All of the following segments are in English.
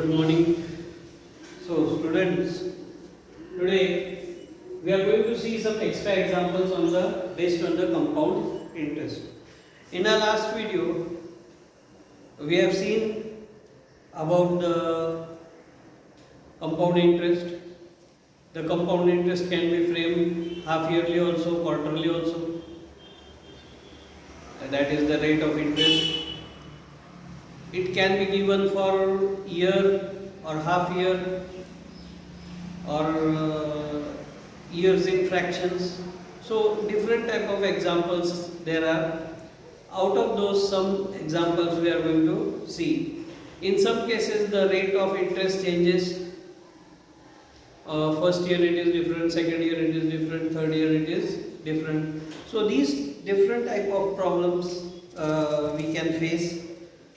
good morning. So students, today we are going to see some extra examples based on the compound interest. In our last video, we have seen about the compound interest. The compound interest can be framed half yearly also, quarterly also. That is the rate of interest. It can be given for year or half year or years in fractions. So different type of examples there are. Out of those, some examples we are going to see. In some cases the rate of interest changes. First year it is different, second year it is different, third year it is different. So these different type of problems we can face.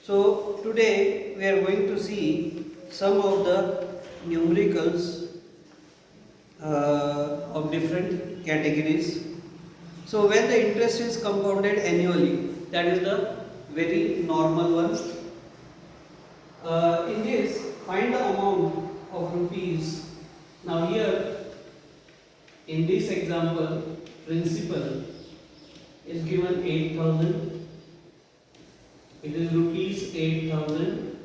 So today we are going to see some of the numericals of different categories. So when the interest is compounded annually, that is the very normal one. In this, find the amount of rupees. Now here, in this example, principal is given 8,000. It is rupees 8,000.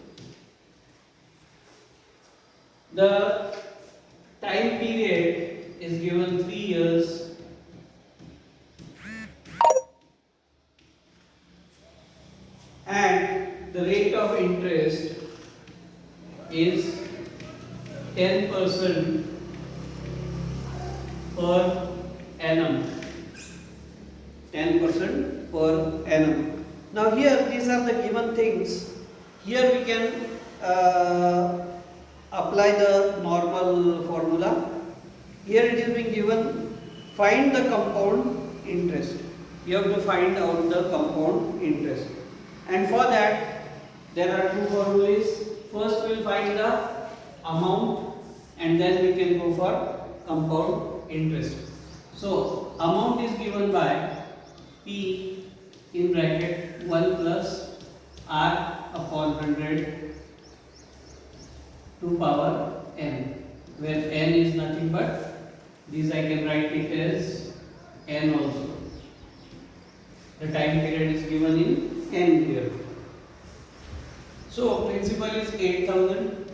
The time period is given 3 years. And the rate of interest is 10% per annum. 10% per annum. Now here these are the given things. Here we can apply the normal formula. Here it is being given, find the compound interest. You have to find out the compound interest. And for that there are two formulas. First we will find the amount and then we can go for compound interest. So amount is given by P in bracket 1 plus R upon 100 to power n, where n is nothing but this. I can write it as n also. The time period is given in n here. So principal is 8,000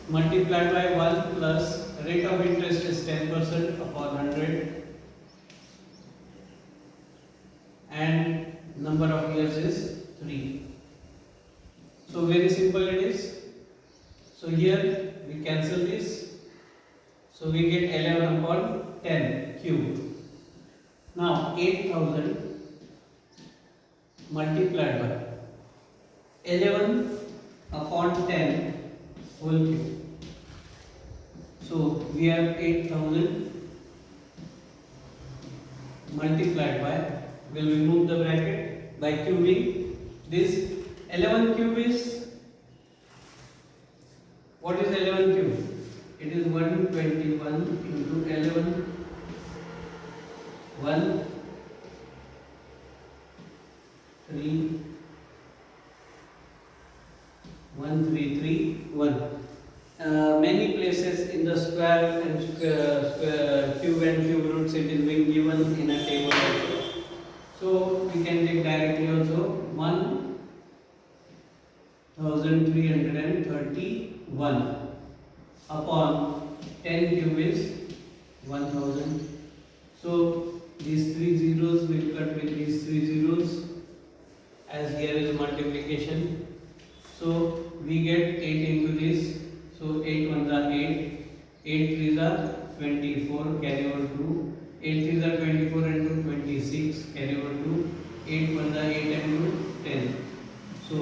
multiplied by 1 plus rate of interest is 10% upon 100 and number of years is 3. So very simple it is. So here we cancel this. So we get 11 upon 10 cube. Now 8,000 multiplied by 11 upon 10 whole cube. So we have 8,000 multiplied by, we'll remove the bracket by cubing this. 11 cube is, what is 11 cube? It is 121 into 11, 1, 3, 1, 3, 3, 1. Many places in the square and cube and cube roots it is being given in a table also. So we can take directly also 1,331 upon 10 cube is 1,000. So these 3 zeros will cut with these 3 zeros as here is multiplication. So we get 8 into this. So 8 ones are 8, 8 threes are 24, carry over 2, 8 threes are 24 into 26, carry over 2, 8 ones are 8 into 10. So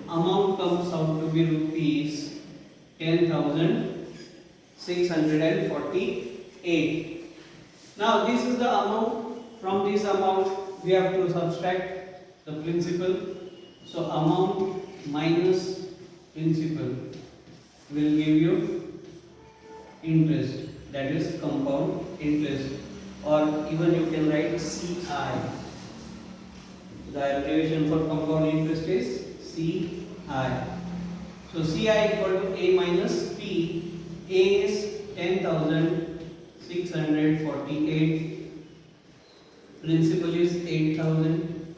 amount comes out to be rupees 10,648. Now this is the amount. From this amount we have to subtract the principal. So amount minus principal will give you interest, that is compound interest, or even you can write CI. The abbreviation for compound interest is CI. So Ci equal to A minus P. A is 10,648. Principal is 8,000.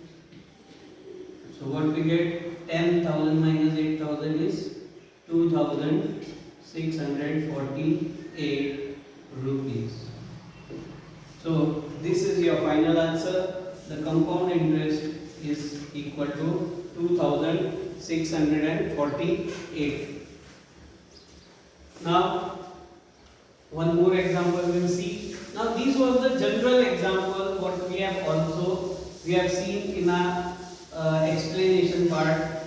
So what we get? 10,000 minus 8,000 is 2,648 rupees. So this is your final answer. The compound interest is equal to 2,648. Now one more example we'll see. Now this was the general example what we have seen in our explanation part,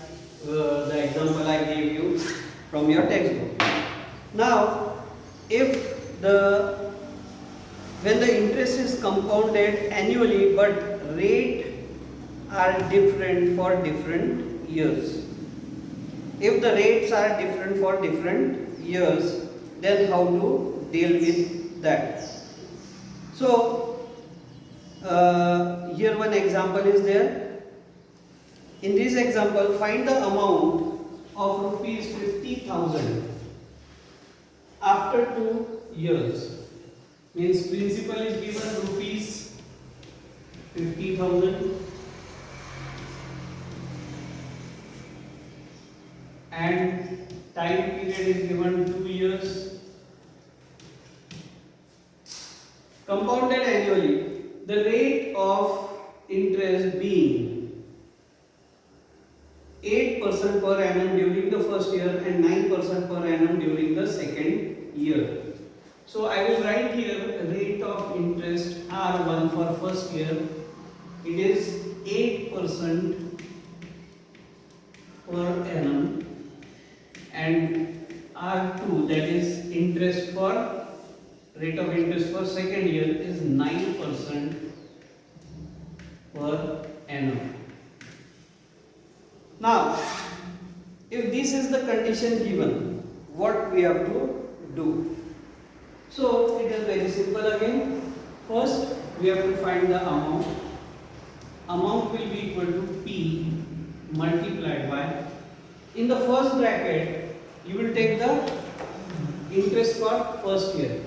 the example I gave you from your textbook. Now if when the interest is compounded annually but rate are different for different years. If the rates are different for different years, then how to deal with that? So here one example is there. In this example, find the amount of rupees 50,000 after 2 years. Means principal is given rupees 50,000 and time period is given 2 years. Compounded annually, the rate of interest being 8% per annum during the first year and 9% per annum during the second year. So I will write here rate of interest R1 for first year. It is 8% per annum, and R2, that is interest for rate of interest for second year, is 9% per annum. Now, if this is the condition given, what we have to do? So it is very simple again. First, we have to find the amount. Amount will be equal to P multiplied by, in the first bracket, you will take the interest for first year.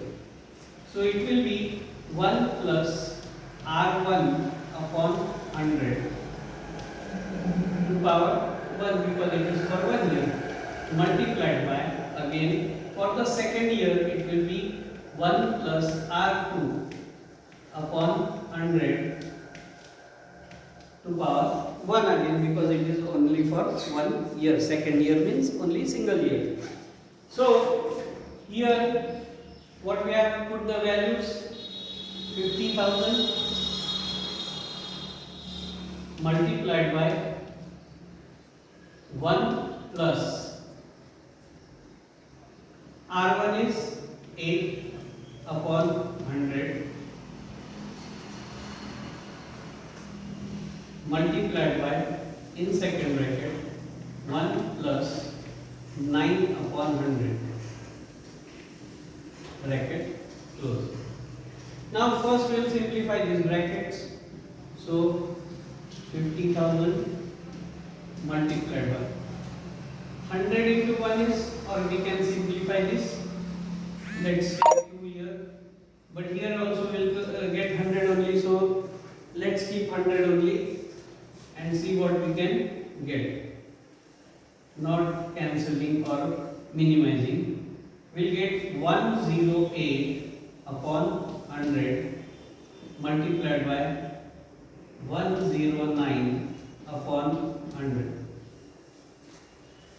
So it will be 1 plus R1 upon 100 to power 1 because it is for 1 year, multiplied by, again for the second year it will be 1 plus R2 upon 100 to power 1 again because it is only for 1 year. Second year means only single year. So here what we have put the values, 50,000 multiplied by 1 plus R1 is 8 upon 100 multiplied by, in second bracket, 1 plus 9 upon 100 bracket close. Now first we will simplify these brackets. So 50,000 multiplied by 100 into 1 is, or we can simplify this, let's take 2 here, but here also we will get 100 only, so let's keep 100 only and see what we can get, not cancelling or minimizing. We'll get 108 upon 100 multiplied by 109 upon 100.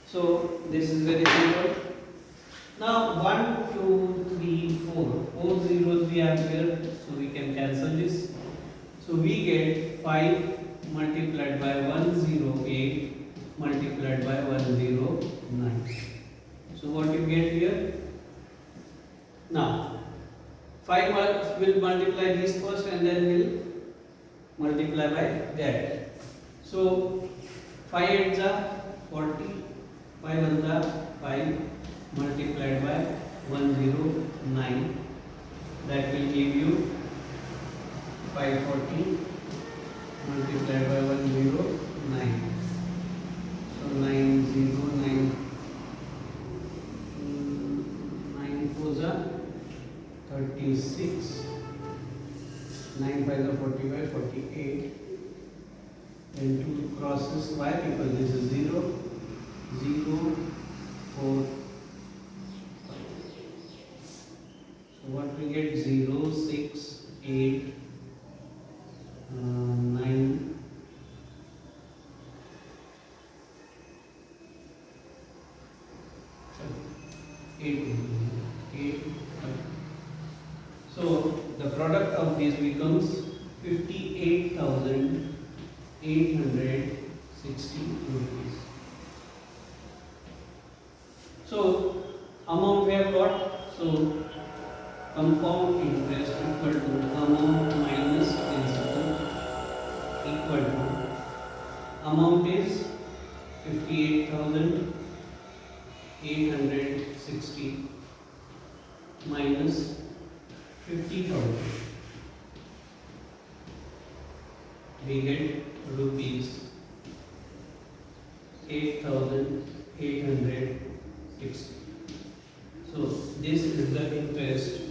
So this is very simple. Now 1, 2, 3, 4. 4 zeros we have here, so we can cancel this. So we get 5 multiplied by 108 multiplied by 109. So what you get here? Now 5 will multiply this first and then will multiply by that. So 5 8s are 40, 5 1s are 5 multiplied by 109. That will give you 540 multiplied by 109. So 909 9 5 are 45, 48. Then 2 crosses y because this is 0, 0, 4. So what we get? 0, 6, 8, 9. 8. So the product of this becomes 58,860 rupees. So amount we have got. So compound interest equal to amount minus principal equal to amount is 58,860 minus 50,000. We get rupees 8,860. So this is the interest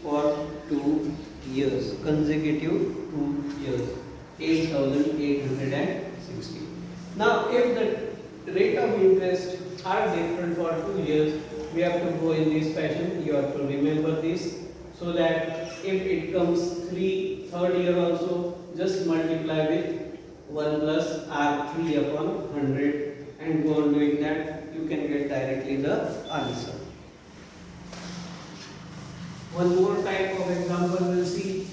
for 2 years, consecutive 2 years, 8,860. Now if the rate of interest are different for 2 years, we have to go in this fashion. You have to remember this, so that if it comes third year also, just multiply with 1 plus R3 upon 100 and go on doing that. You can get directly the answer. One more type of example we'll see.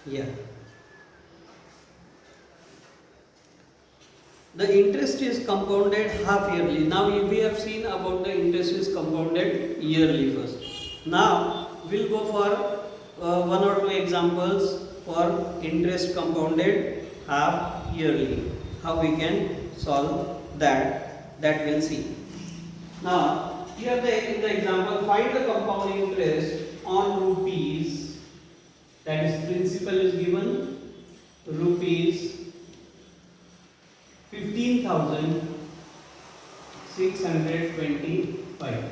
Yeah. The interest is compounded half yearly. Now we have seen about the interest is compounded yearly first. Now we'll go for one or two examples for interest compounded half yearly. How we can solve that we'll see. Now here in the example, find the compound interest on rupees, that is principal is given rupees 15,625.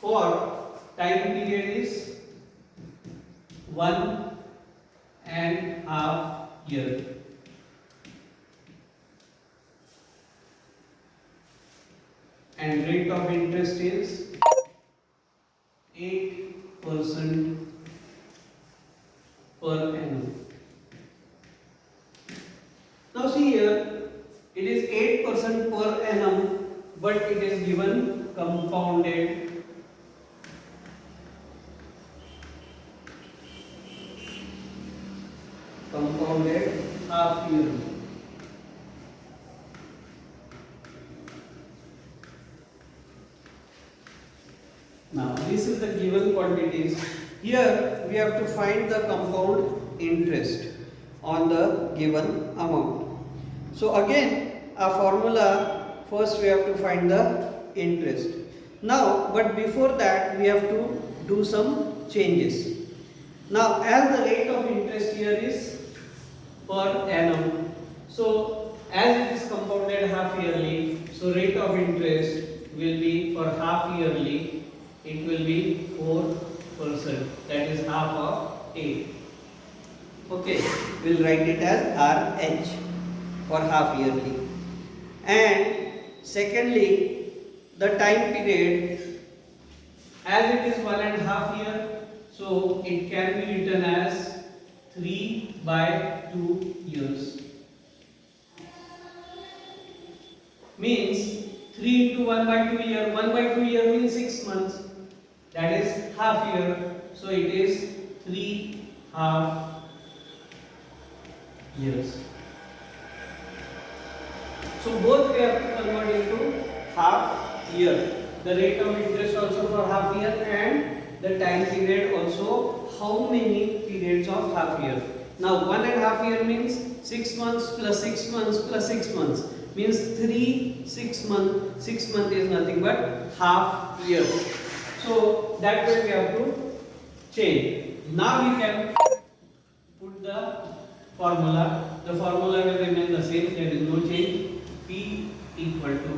For time period is 1.5 year. And rate of interest is 8% per annum. Now see here, it is 8% per annum, but it is given compounded. Compounded half yearly. Now this is the given quantities. Here we have to find the compound interest on the given amount. So again a formula, first we have to find the interest. Now but before that we have to do some changes. Now as the rate of interest here is per annum, so as it is compounded half yearly, so rate of interest will be for half yearly, it will be 4%, that is half of 8. Okay, we'll write it as RH for half yearly. And secondly, the time period, as it is 1.5 year, so it can be written as 3/2 years. Means 3 into 1/2 year, 1/2 year means 6 months, that is half year, so it is 3 half years. So both we have to convert into half year. The rate of interest also for half year and the time period also, how many periods of half year. Now 1.5 year means 6 months plus 6 months plus 6 months means 6 months. 6 months is nothing but half year. So that way we have to change. Now we can put the formula. The formula will remain the same. There is no change. P equal to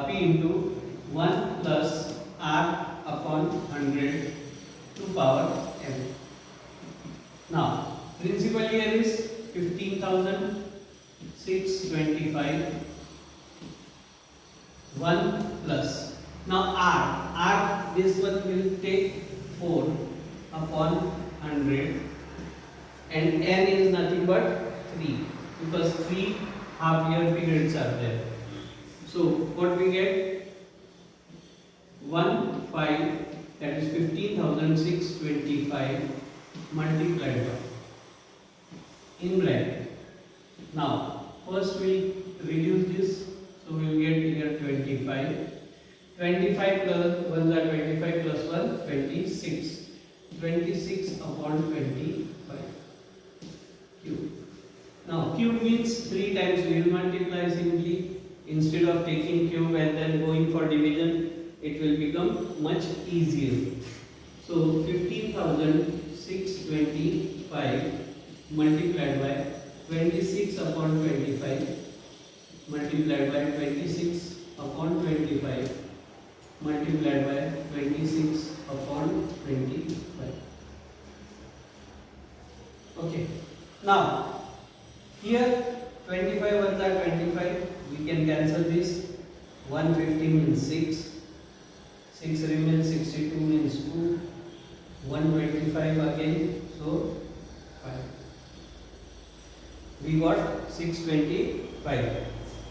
P into 1 plus R upon 100 to power m. Now principal here is 15,625. 1 plus. Now R this one will take 4 upon 100 and n is nothing but 3 because 3 half year periods are there. So what we get 1,5 that is 15,625 multiplied by in bracket. Now first we reduce this, so we will get here 25. 25 plus 1 are 25 plus 1 26. 26 upon 25 cube. Now cube means 3 times we will multiply simply. Instead of taking cube and then going for division, it will become much easier. So 15,625 multiplied by 26 upon 25 multiplied by 26 upon 25 multiplied by 26 upon 25. Okay. Now here 25 ones are 25. We can cancel this. 150 means 6. 6 remains, 62 means 2. 125 again. So 5. We got 625.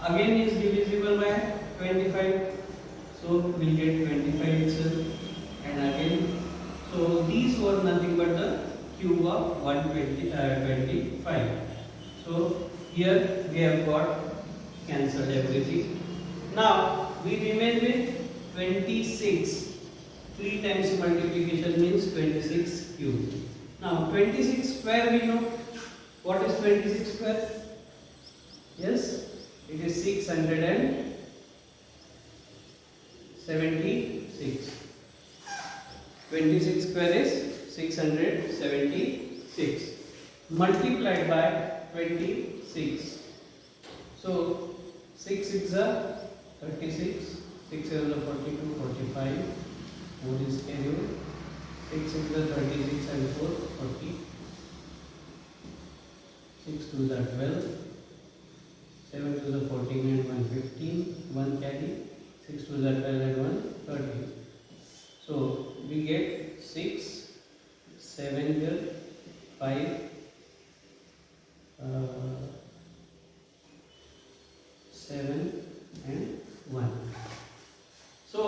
Again is divisible by 25. So we'll get 25 itself. And again, so these were nothing but the cube of 125. So here we have got cancelled everything. Now we remain with 26. 3 times multiplication means 26 cube. Now 26 square we know. What is 26 square? Yes, it is 676. 26 square is 676 multiplied by 26. So 6 is a 36, 6 is a 42, 45. 4 is carried. 6 is a 36 and 4, 40. 6 to the 12. 7 to the 14 and 115. 1 carry. 6 to the 12 and 1 30. So we get 6, 7 here, 5. 7 and 1. So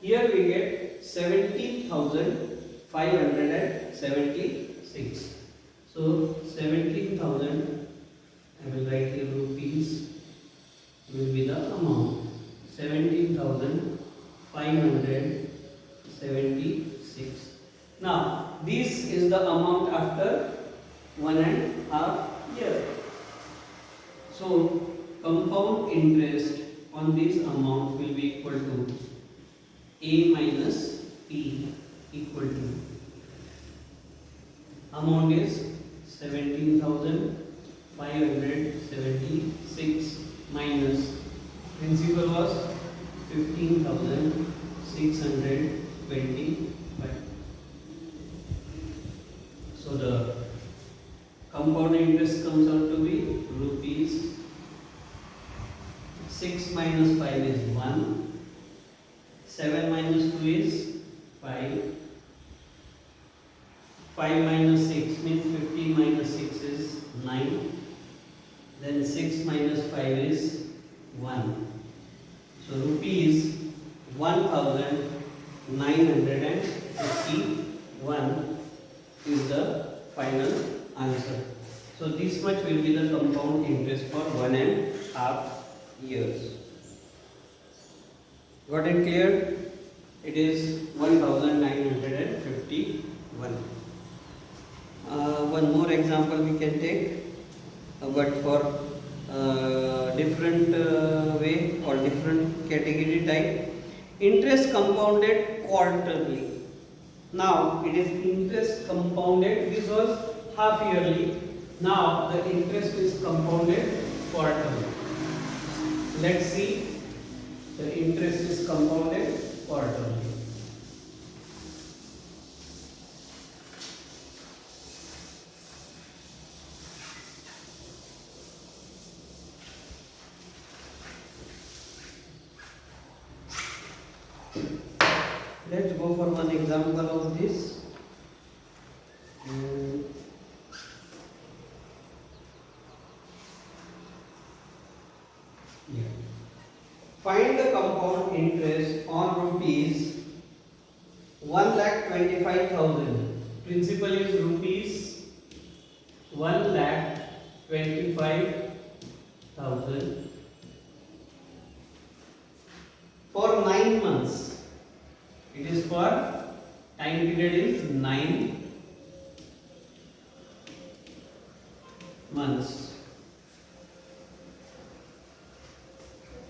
here we get 17,576. So 17,000, I will write here rupees will be the amount. 17,576. Now this is the amount after 1.5 year. So compound interest on this amount will be equal to A minus P equal to amount is 17,576 minus principal was 15,625. So the compound interest comes out to be rupees 6 minus 5 is 1. 7 minus 2 is 5. 5 minus 6 means 15 minus 6 is 9. Then 6 minus 5 is 1. So rupees 1,951 is the final answer. So So this much will be the compound interest for 1.5 years. Got it clear? It is 1951. One more example we can take, but for different way or different category type. Interest compounded quarterly. Now it is interest compounded. This was half yearly. Now the interest is compounded quarterly. Let's see. The interest is compounded quarterly. Let's go for one example of this. Find the compound interest on rupees 1,25,000. Principal is rupees 1,25,000 for 9 months. It is for time period is 9 months.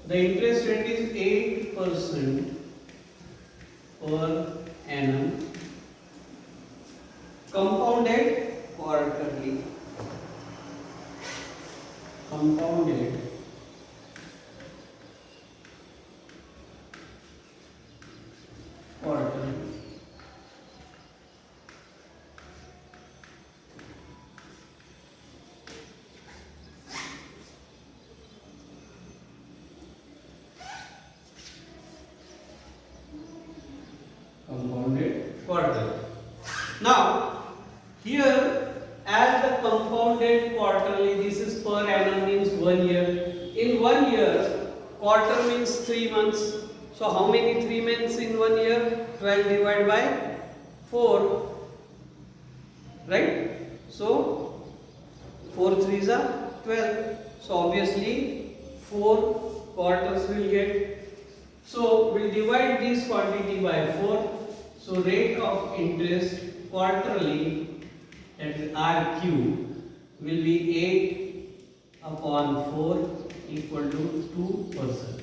The interest rate is 8% per annum, compounded quarterly. Compounded quarterly. Compounded quarterly. Now here, as the compounded quarterly, this is per annum means 1 year. In 1 year, quarter means 3 months. So how many 3 months in 1 year? 12 divided by 4, right? So 4 3s are 12. So obviously 4 quarters will get. So we'll divide this quantity by 4. So rate of interest quarterly, that is RQ, will be 8 upon 4 equal to 2%.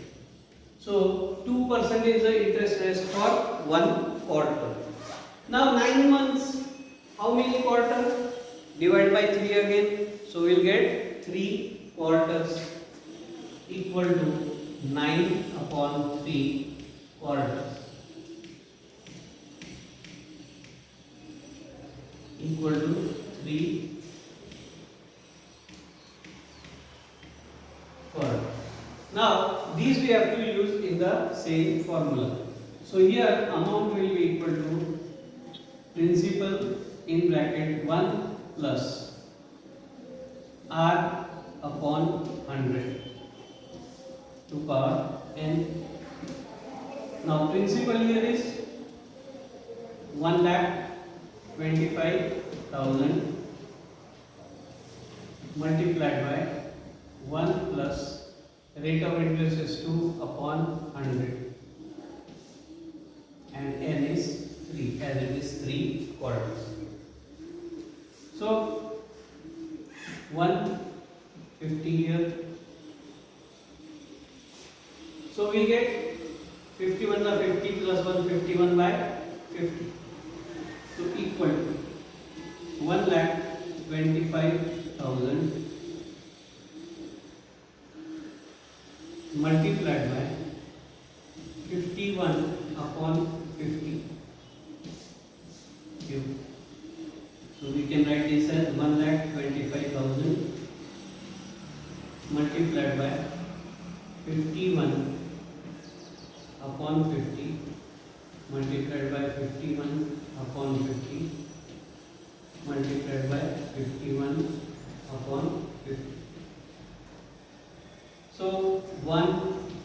So 2% is the interest rate for 1 quarter. Now 9 months, how many quarters? Divide by 3 again. So we'll get 3 quarters equal to 9 upon 3 quarters equal to 3 quarters. Now these we have to use in the same formula. So here amount will be equal to principal in bracket 1 plus R upon 100 to power n. Now principal here is 1,25,000 multiplied by 1 plus rate of interest is 2 upon 100 and n is 3 as it is 3 quarters. So 150 here. So we get 51 by 50 plus 151 by 50. So equal to 1,25,000 multiplied by 51 upon 50 cube. So we can write this as 1,25,000 multiplied by 51 upon 50 multiplied by 51 upon 50 multiplied by 51 upon 50. So 1,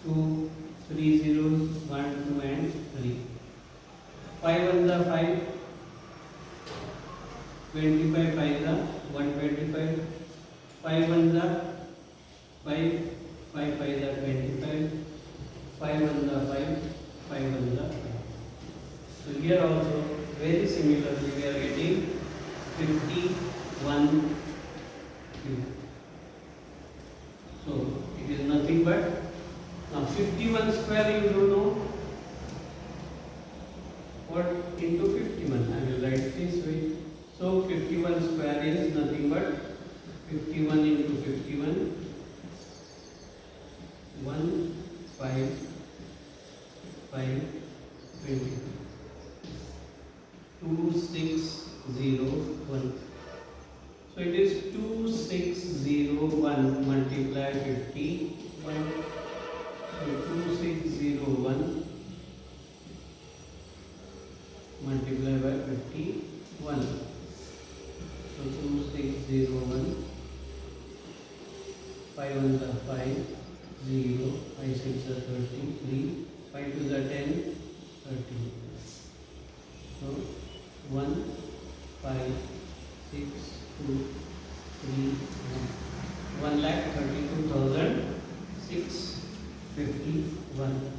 2, 3 zeros, 1, 2 and 3. 5 on the 5, 25 5 the 125, 5 ones are 5, 5 5s are 25, 5 ones are 5, 5 ones are 5. So here also very similarly we are getting 51 cube. So it is nothing but, now 51 square you don't know what into 51. I will write this way. So 51 square is nothing but 51 into 51, 1 5 5 20, 2601. So it is 2601 multiply 51. So 2601 multiply by 51. So 2601, 5 ones are 5, 0, 5 6 are 33, 5 2s are 10, 30. So 1 5 6 2 3 1 1,32,651.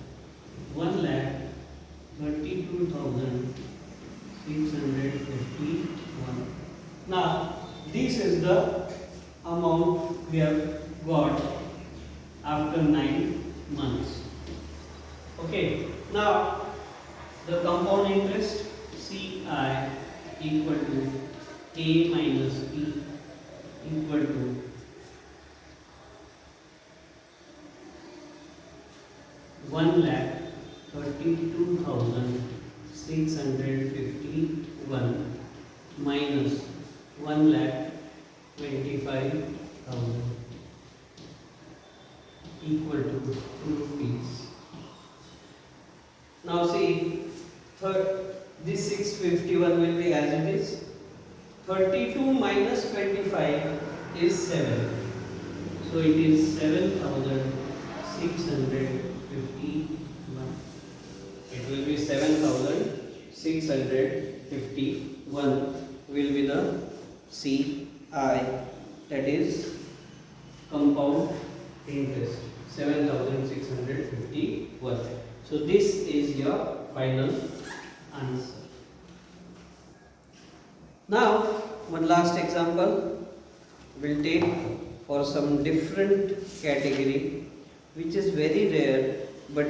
1,32,651. Now this is the amount we have got after 9 months. Okay, now the compound interest CI equal to A minus P equal to 1,32,651 minus 1,25,000 equal to 2 rupees. Now see, this 651 will be as it is. 32 minus 25 is 7. So it is 7,651. It will be 7,651 will be the CI, that is compound interest, 7,651. So this is your final answer. Now one last example we'll take for some different category which is very rare but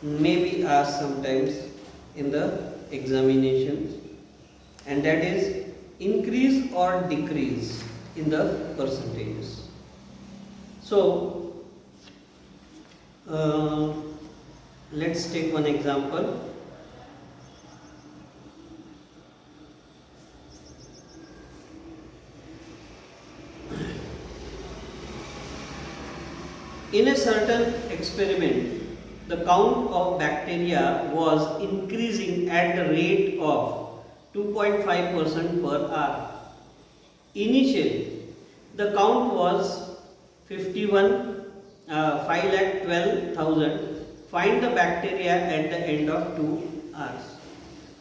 may be asked sometimes in the examinations, and that is increase or decrease in the percentages. So let's take one example. In a certain experiment, the count of bacteria was increasing at the rate of 2.5% per hour. Initially, the count was 5,12,000. Find the bacteria at the end of 2 hours.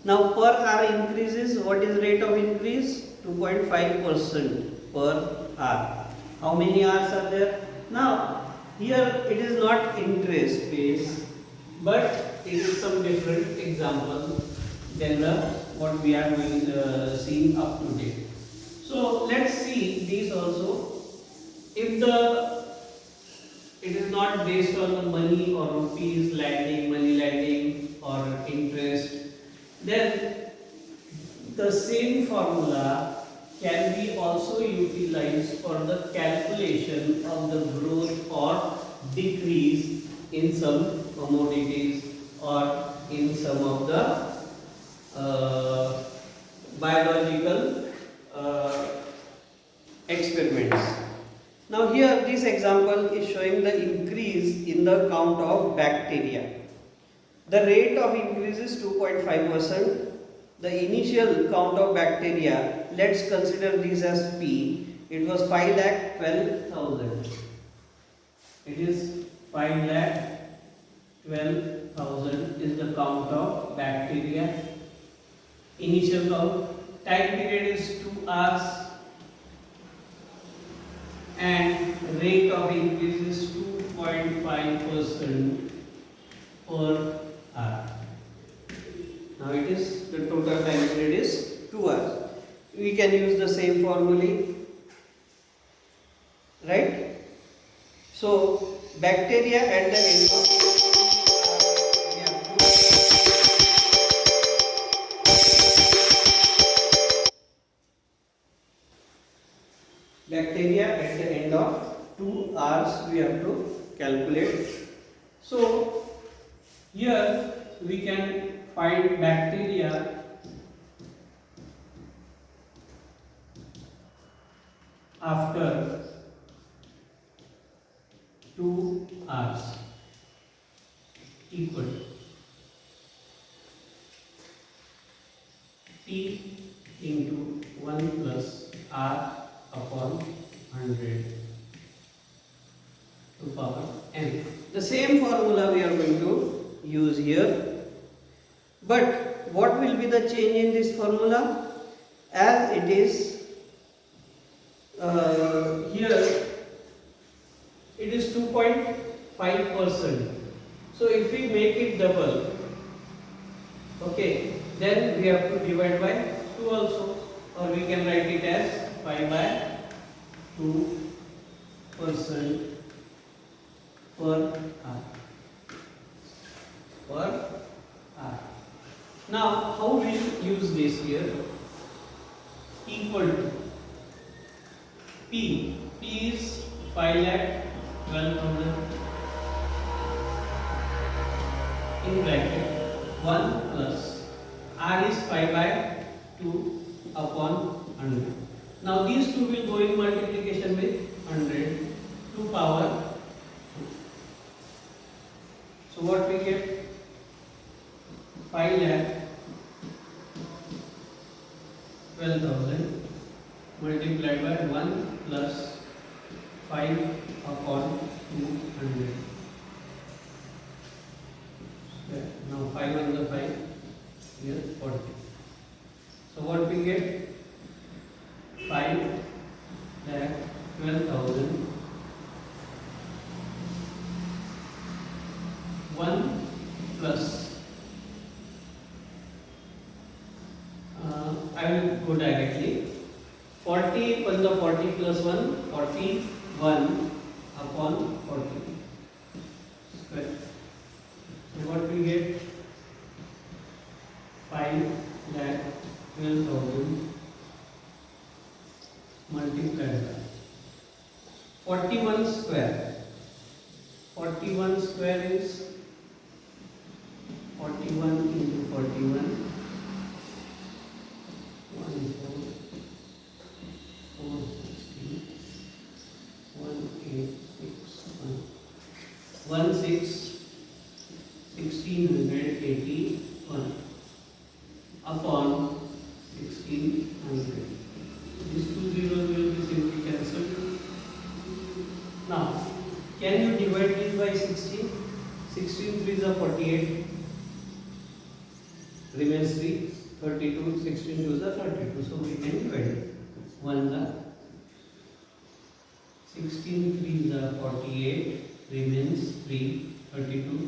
Now per hour increases, what is rate of increase? 2.5% per hour. How many hours are there? Now here it is not interest based, but it is some different example than what we are seeing up to date. So let's see these also. If it is not based on the money or rupees lending, money lending or interest, then the same formula can be also utilized for the calculation of the growth or decrease in some commodities or in some of the biological experiments. Now here this example is showing the increase in the count of bacteria. The rate of increase is 2.5%. The initial count of bacteria, let's consider this as P. It was 5,12,000. It is 5,12,000 is the count of bacteria. Initial count. Time period is 2 hours. and rate of increase is 2.5% per hour. Now it is the total time period is 2 hours. We can use the same formula, right? So bacteria at the end of bacteria at the end of 2 hours we have to calculate. So here we can find bacteria after 2 hours equal P into 1 plus R upon 100 to power n. The same formula we are going to use here, but what will be the change in this formula? As it is here it is 2.5%. So if we make it double, okay, then we have to divide by 2 also, or we can write it as 5/2% per hour. Now how we use this here? Equal to P. P is 5,12,000 in bracket 1 plus R is 5/2 upon 100. Now these two will go in multiplication with 100 to power 2. So what we get? 5,12,000 multiplied by 1 plus 5 upon 200. Now 5 on the 5 here 40. So what we get? 5,12,000 1 plus I will go directly. 40 plus the 40 plus 1, 41 upon 40 square. So what we get? 5,12,000 multiplied by 41 square. 41 square is 41 into 41. 1681 upon 1600. These two zeros will be simply cancelled. Now, can you divide this by 16? 16 3s are 48. Remains 3. 32. 16 2s are 32. So we can divide it. 1 are 16 3s are 48. Remains 3. 32.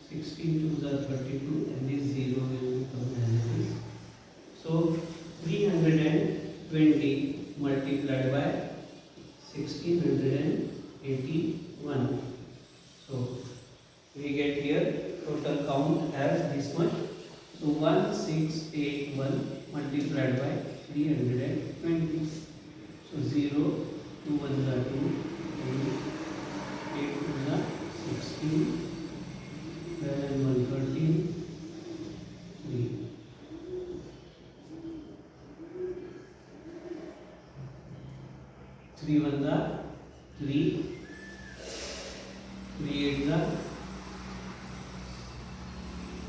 16 2s are 32, and this 0 will become as it is. So 320 multiplied by 1681. So we get here total count as this much. So 1681 multiplied by 320. So 0, 2 1s are 2, 8 2s are 16. 12 1 13, 3. 3 1s are 3, 3 8s are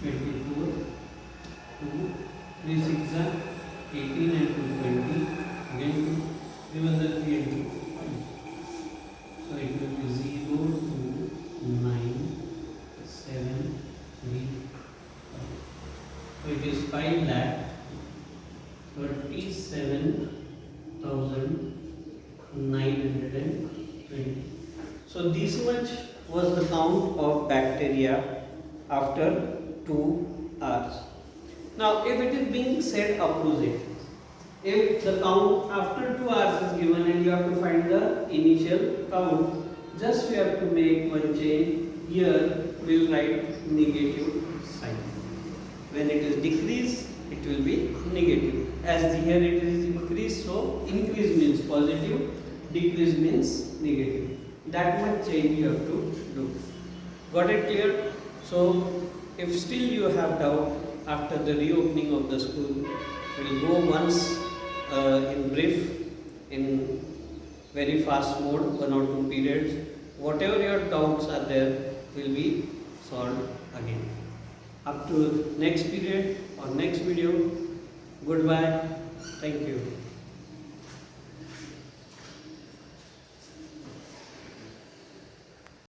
24, 2, 3 6s are 18 and 2 20, again 2, 3 1s are 3 and 2 5. So it will be 0 2 9 7 3 5. So it is 5,37,980. 20. So this much was the count of bacteria after 2 hours. Now if it is being said opposite, if the count after 2 hours is given and you have to find the initial count, just we have to make one change. Here we will write negative sign. When it is decrease, it will be negative. As here it is increase, so increase means positive, decrease means negative. That much change you have to do. Got it clear? So if still you have doubt after the reopening of the school, we'll go once in brief, in very fast mode, 1 or 2 periods. Whatever your doubts are there will be solved again. Up to next period or next video. Goodbye. Thank you.